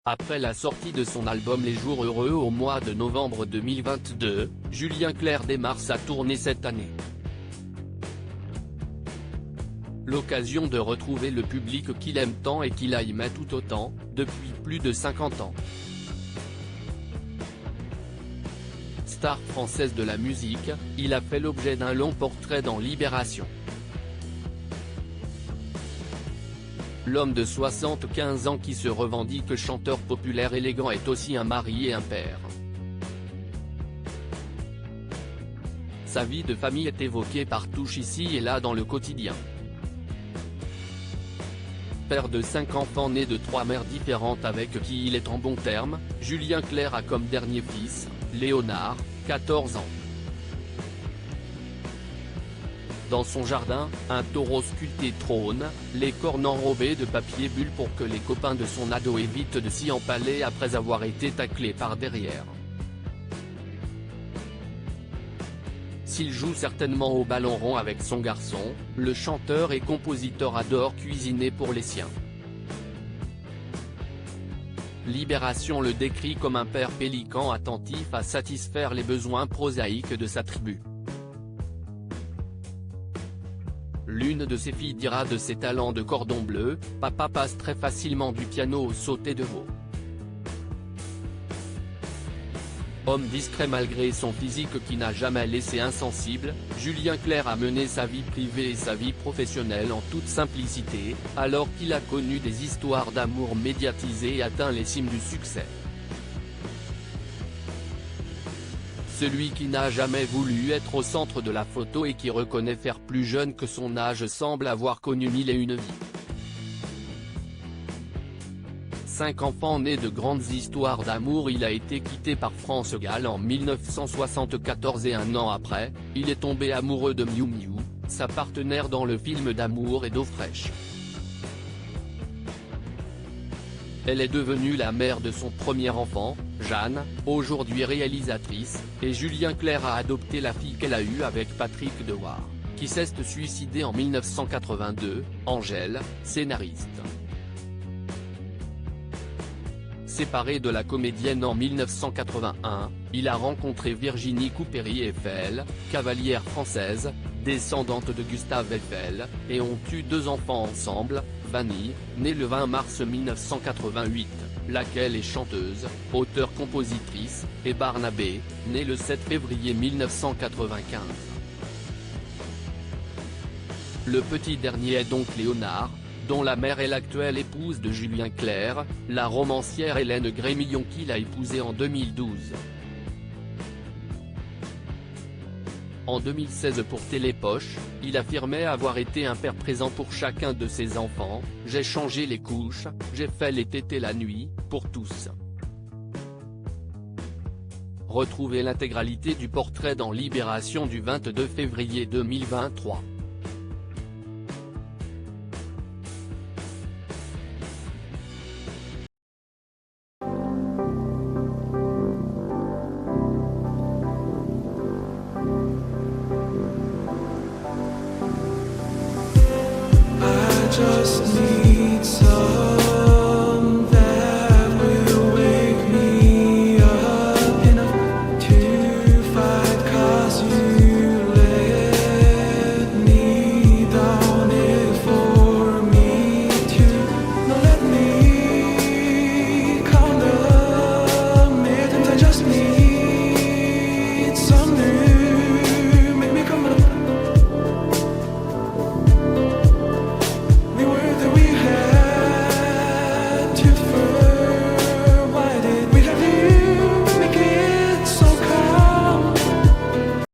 Après la sortie de son album Les Jours Heureux au mois de novembre 2022, Julien Clerc démarre sa tournée cette année. L'occasion de retrouver le public qu'il aime tant et qu'il aimait tout autant, depuis plus de 50 ans. Star française de la musique, il a fait l'objet d'un long portrait dans Libération. L'homme de 75 ans qui se revendique chanteur populaire élégant est aussi un mari et un père. Sa vie de famille est évoquée par touche ici et là dans le quotidien. Père de 5 enfants nés de 3 mères différentes avec qui il est en bons termes, Julien Clerc a comme dernier fils, Léonard, 14 ans. Dans son jardin, un taureau sculpté trône, les cornes enrobées de papier bulle pour que les copains de son ado évitent de s'y empaler après avoir été taclés par derrière. S'il joue certainement au ballon rond avec son garçon, le chanteur et compositeur adore cuisiner pour les siens. Libération le décrit comme un père pélican attentif à satisfaire les besoins prosaïques de sa tribu. L'une de ses filles dira de ses talents de cordon bleu, « Papa passe très facilement du piano au sauté de veau ». Homme discret malgré son physique qui n'a jamais laissé insensible, Julien Clerc a mené sa vie privée et sa vie professionnelle en toute simplicité, alors qu'il a connu des histoires d'amour médiatisées et atteint les cimes du succès. Celui qui n'a jamais voulu être au centre de la photo et qui reconnaît faire plus jeune que son âge semble avoir connu mille et une vies. 5 enfants nés de grandes histoires d'amour. Il a été quitté par France Gall en 1974 et un an après, il est tombé amoureux de Miu Miu, sa partenaire dans le film d'amour et d'eau fraîche. Elle est devenue la mère de son premier enfant, Jeanne, aujourd'hui réalisatrice, et Julien Clerc a adopté la fille qu'elle a eue avec Patrick Dewar, qui s'est suicidé en 1982, Angèle, scénariste. Séparé de la comédienne en 1981, il a rencontré Virginie Coupéry-Eiffel, cavalière française, descendante de Gustave Eiffel, et ont eu 2 enfants ensemble, Vanille, née le 20 mars 1988, laquelle est chanteuse, auteure-compositrice, et Barnabé, né le 7 février 1995. Le petit dernier est donc Léonard, dont la mère est l'actuelle épouse de Julien Clerc, la romancière Hélène Grémillon qu'il a épousée en 2012. En 2016 pour Télépoche, il affirmait avoir été un père présent pour chacun de ses enfants, « J'ai changé les couches, j'ai fait les tétés la nuit, pour tous ». Retrouvez l'intégralité du portrait dans Libération du 22 février 2023.